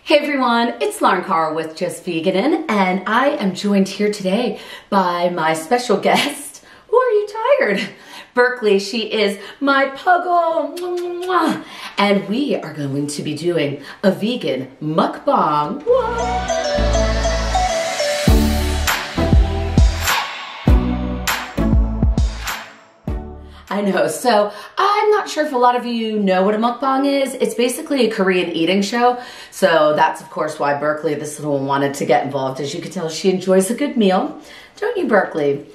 Hey everyone, it's Lauren Carr with Just Veganin, and I am joined here today by my special guest. Who are you tired? Berkeley. She is my puggle. And we are going to be doing a vegan mukbang. I know, so I'm not sure if a lot of you know what a mukbang is. It's basically a Korean eating show. So that's of course why Berkeley, this little one, wanted to get involved. As you can tell, she enjoys a good meal. Don't you, Berkeley?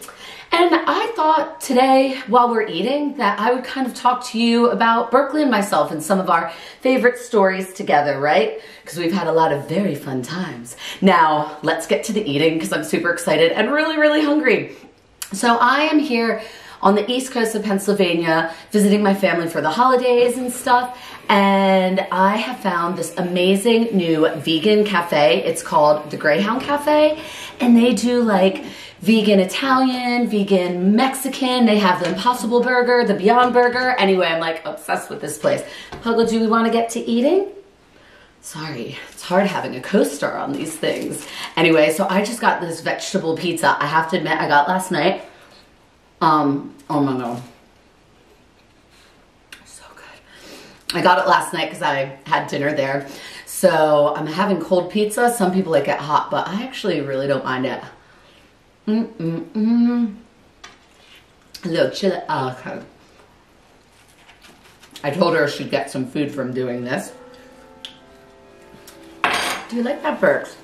And I thought today, while we're eating, that I would kind of talk to you about Berkeley and myself and some of our favorite stories together, right? Because we've had a lot of very fun times. Now, let's get to the eating because I'm super excited and really, really hungry. So I am here on the east coast of Pennsylvania, visiting my family for the holidays and stuff. And I have found this amazing new vegan cafe. It's called the Greyhound Cafe. And they do like vegan Italian, vegan Mexican. They have the Impossible Burger, the Beyond Burger. Anyway, I'm like obsessed with this place. Puggle, do we want to get to eating? Sorry, it's hard having a co-star on these things. Anyway, so I just got this vegetable pizza. I have to admit, I got last night. Oh my god. So good. I got it last night because I had dinner there. So I'm having cold pizza. Some people like it hot, but I actually really don't mind it. A little chili. Oh, okay. I told her she'd get some food from doing this. Do you like that, Berks?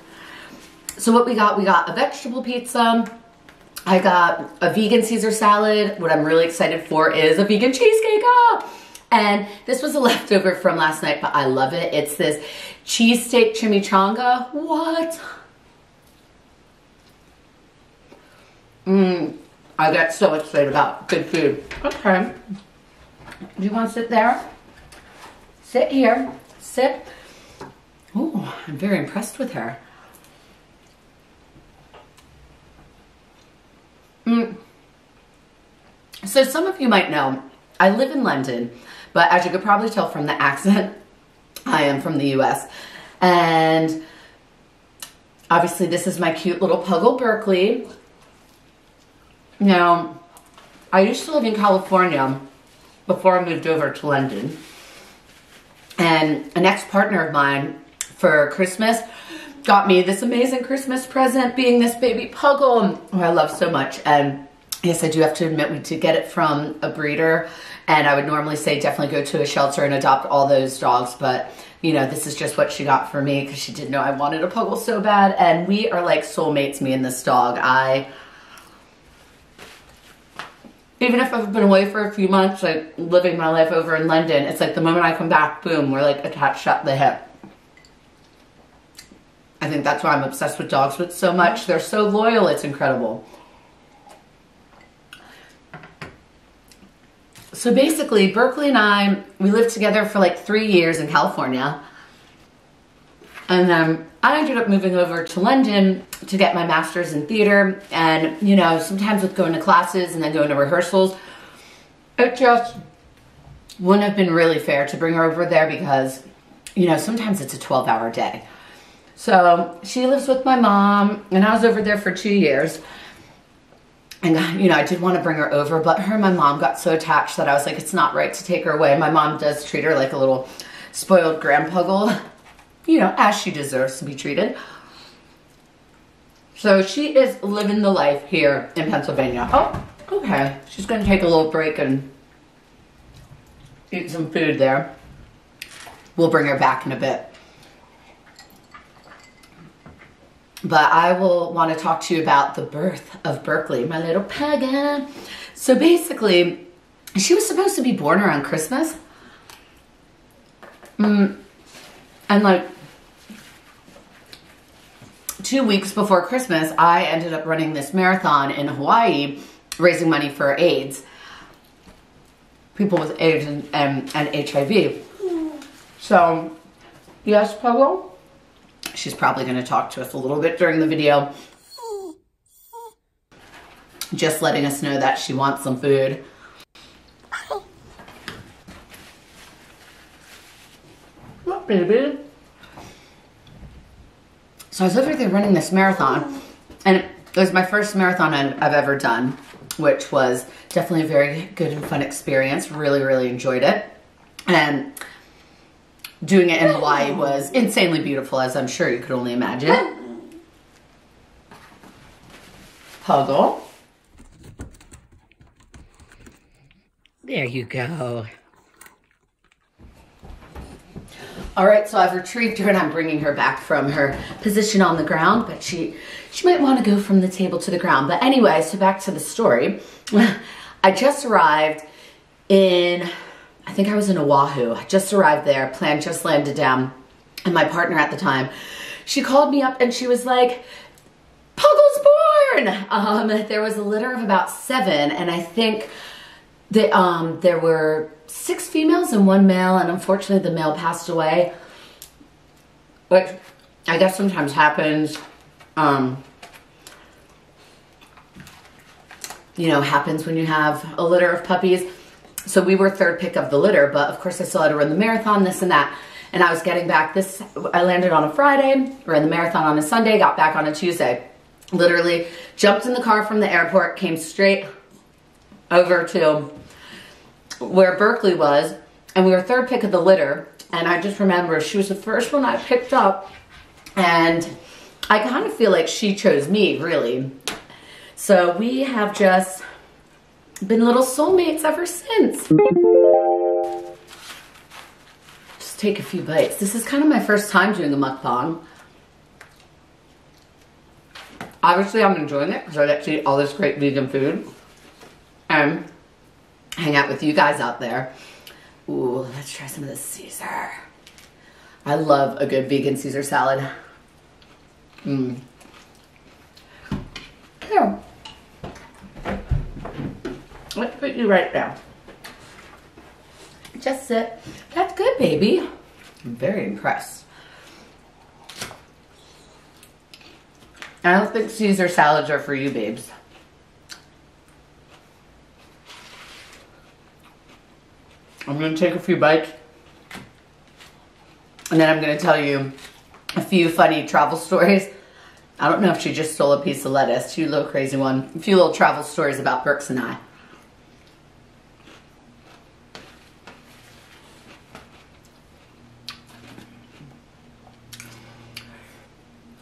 So what we got a vegetable pizza. I got a vegan Caesar salad. What I'm really excited for is a vegan cheesecake. And this was a leftover from last night, but I love it. It's this cheesesteak chimichanga. What? I get so excited about good food. Okay. Do you want to sit there? Sit here. Sit. Oh, I'm very impressed with her. So some of you might know, I live in London, but as you could probably tell from the accent, I am from the US. And obviously this is my cute little puggle, Berkeley. Now, I used to live in California before I moved over to London. And an ex-partner of mine for Christmas got me this amazing Christmas present, being this baby puggle, who I love so much. And yes, I do have to admit, we did get it from a breeder, and I would normally say definitely go to a shelter and adopt all those dogs, but you know, this is just what she got for me because she did know I wanted a puggle so bad. And we are like soulmates, me and this dog. Even if I've been away for a few months, like living my life over in London, it's like the moment I come back, boom, we're like attached at the hip. I think that's why I'm obsessed with dogs with so much. They're so loyal, it's incredible. So basically, Berkeley and I, we lived together for like 3 years in California. And then I ended up moving over to London to get my master's in theater. And, you know, sometimes with going to classes and then going to rehearsals, it just wouldn't have been really fair to bring her over there because, you know, sometimes it's a 12-hour day. So she lives with my mom, and I was over there for 2 years. And, you know, I did want to bring her over, but her and my mom got so attached that I was like, it's not right to take her away. My mom does treat her like a little spoiled grandpuggle, you know, as she deserves to be treated. So she is living the life here in Pennsylvania. Oh, okay. She's going to take a little break and eat some food there. We'll bring her back in a bit. But I will want to talk to you about the birth of Berkeley, my little puggle. So basically, she was supposed to be born around Christmas. And like 2 weeks before Christmas, I ended up running this marathon in Hawaii, raising money for AIDS. People with AIDS and HIV. So, yes, Puggle? She's probably going to talk to us a little bit during the video. Just letting us know that she wants some food. Look, baby. So I was over there running this marathon, and it was my first marathon I've ever done, which was definitely a very good and fun experience. Really, really enjoyed it. And doing it in Hawaii was insanely beautiful, as I'm sure you could only imagine. Puggle. There you go. All right, so I've retrieved her and I'm bringing her back from her position on the ground, but she might want to go from the table to the ground. But anyway, so back to the story. I just arrived in, I think I was in Oahu. I just arrived there, plane just landed down, and my partner at the time, she called me up and she was like, Puggle's born! There was a litter of about 7, and I think that, there were 6 females and 1 male, and unfortunately the male passed away, which I guess sometimes happens, you know, happens when you have a litter of puppies. So we were 3rd pick of the litter, but of course I still had to run the marathon, this and that, and I was getting back I landed on a Friday, ran the marathon on a Sunday, got back on a Tuesday. Literally jumped in the car from the airport, came straight over to where Berkeley was, and we were 3rd pick of the litter, and I just remember she was the first one I picked up, and I kind of feel like she chose me, really. So we have just been little soulmates ever since. Just take a few bites. This is kind of my first time doing a mukbang. Obviously I'm enjoying it because I get to eat all this great vegan food and hang out with you guys out there. Ooh, let's try some of this Caesar. I love a good vegan Caesar salad. Here. Let's put you right there. Just sit. That's good, baby. I'm very impressed. I don't think Caesar salads are for you, babes. I'm going to take a few bites, and then I'm going to tell you a few funny travel stories. I don't know if she just stole a piece of lettuce. She a little crazy one. A few little travel stories about Berks and I.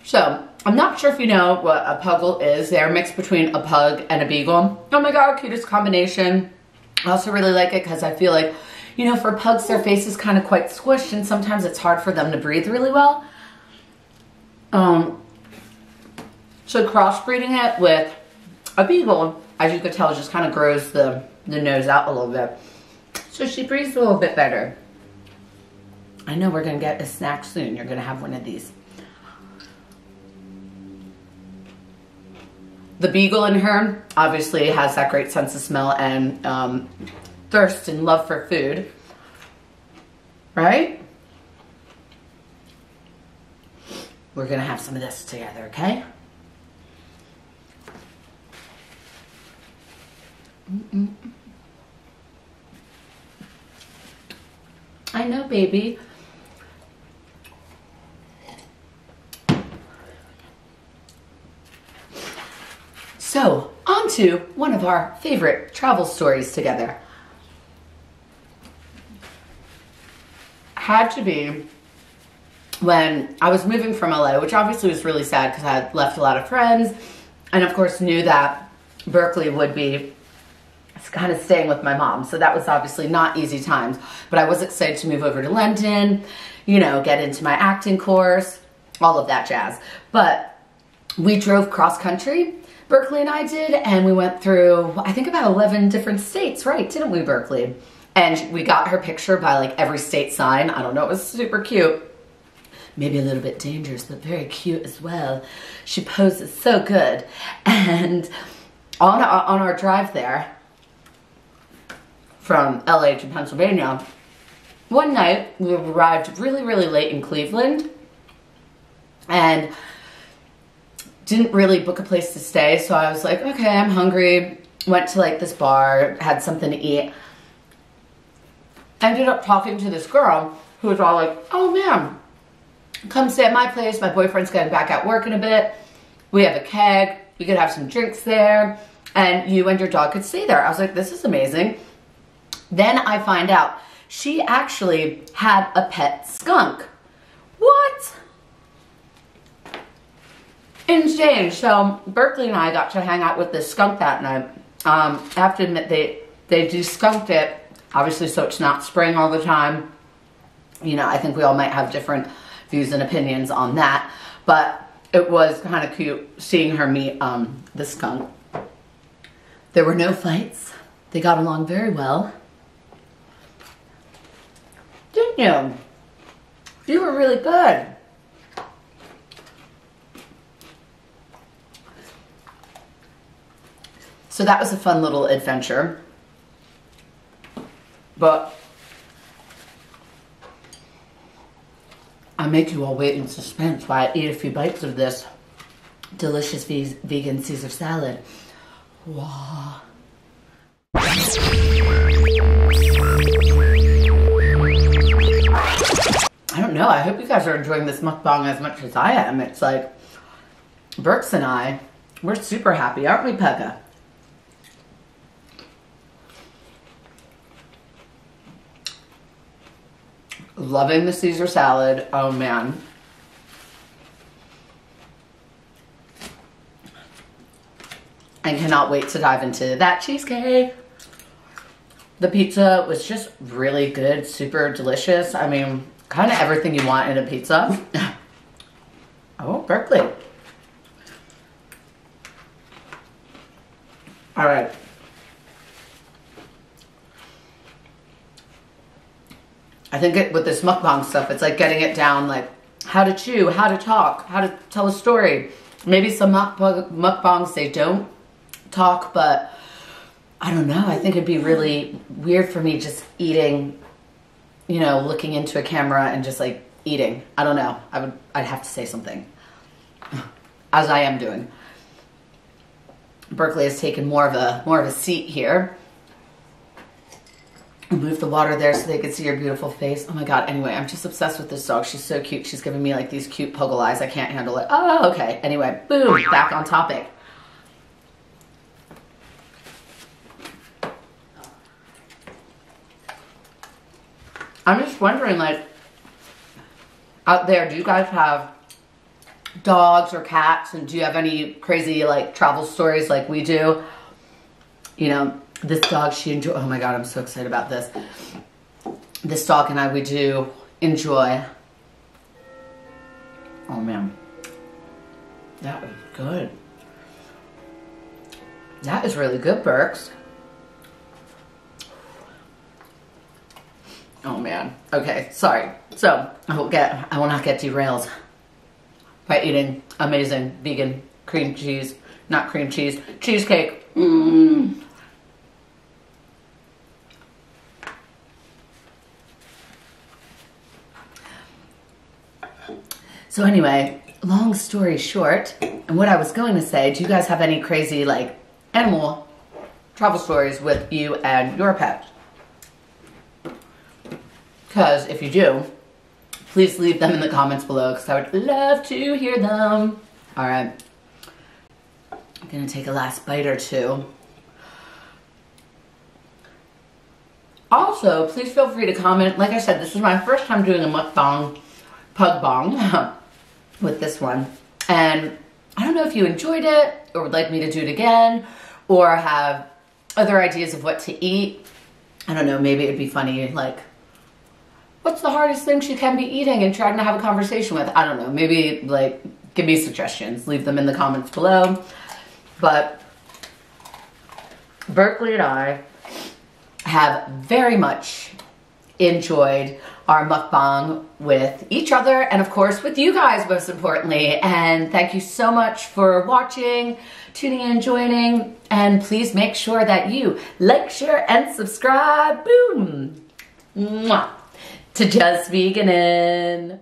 So, I'm not sure if you know what a puggle is. They're a mix between a pug and a beagle. Oh my god, cutest combination. I also really like it because I feel like, you know, for pugs, their face is kind of quite squished, and sometimes it's hard for them to breathe really well. So crossbreeding it with a beagle, as you could tell, just kind of grows the nose out a little bit. So she breathes a little bit better. I know we're going to get a snack soon. You're going to have one of these. The beagle in her obviously has that great sense of smell and thirst and love for food, right? We're gonna have some of this together, okay? I know, baby. So, on to one of our favorite travel stories together. Had to be when I was moving from LA, which obviously was really sad because I had left a lot of friends, and of course knew that Berkeley would be kind of staying with my mom. So that was obviously not easy times, but I was excited to move over to London, you know, get into my acting course, all of that jazz. But we drove cross country, Berkeley and I did, and we went through, I think about 11 different states, right? Didn't we, Berkeley? And we got her picture by like every state sign. I don't know, it was super cute. Maybe a little bit dangerous, but very cute as well. She poses so good. And on our drive there, from LA to Pennsylvania, one night we arrived really, really late in Cleveland and didn't really book a place to stay. So I was like, okay, I'm hungry. Went to like this bar, had something to eat. Ended up talking to this girl who was all like, oh man, come stay at my place. My boyfriend's getting back at work in a bit. We have a keg. We could have some drinks there. And you and your dog could stay there. I was like, this is amazing. Then I find out she actually had a pet skunk. What? Insane. So Berkeley and I got to hang out with this skunk that night. I have to admit, they de-skunked it, obviously, so it's not spraying all the time. You know, I think we all might have different views and opinions on that. But it was kind of cute seeing her meet the skunk. There were no fights. They got along very well. Didn't you? You were really good. So that was a fun little adventure. But I make you all wait in suspense while I eat a few bites of this delicious vegan Caesar salad. Wow. I don't know. I hope you guys are enjoying this mukbang as much as I am. It's like, Berks and I, we're super happy, aren't we, Pekka? Loving the Caesar salad. Oh, man. And cannot wait to dive into that cheesecake. The pizza was just really good, super delicious. I mean, kind of everything you want in a pizza. Oh, Berkeley. All right. I think with this mukbang stuff, it's like getting it down, like how to chew, how to talk, how to tell a story. Maybe some mukbangs, they don't talk, but I don't know. I think it'd be really weird for me just eating, you know, looking into a camera and just like eating. I don't know. I'd have to say something, as I am doing. Berkeley has taken more of a seat here. Move the water there so they could see your beautiful face. Oh my God. Anyway, I'm just obsessed with this dog. She's so cute. She's giving me like these cute puggle eyes. I can't handle it. Oh, okay. Anyway, boom, back on topic. I'm just wondering, like, out there, do you guys have dogs or cats? And do you have any crazy, like, travel stories like we do? You know, this dog, she enjoy. Oh my God, I'm so excited about this. This dog and I, we do enjoy. Oh man, that was good. That is really good, Berks. Oh man. Okay, sorry. So I will not get derailed by eating amazing vegan cream cheese, not cream cheese, cheesecake. Mmm. So anyway, long story short, and what I was going to say, do you guys have any crazy like animal travel stories with you and your pets? Because if you do, please leave them in the comments below because I would love to hear them. All right, I'm gonna take a last bite or two. Also, please feel free to comment. Like I said, this is my first time doing a mukbang pugbang with this one, and I don't know if you enjoyed it or would like me to do it again or have other ideas of what to eat. I don't know, maybe it'd be funny, like, what's the hardest thing she can be eating and trying to have a conversation with? I don't know, maybe like give me suggestions, leave them in the comments below. But Berkeley and I have very much enjoyed our mukbang with each other and of course with you guys most importantly. And thank you so much for watching, tuning in, joining, and please make sure that you like, share, and subscribe. Boom! Mwah! To Just Veganin.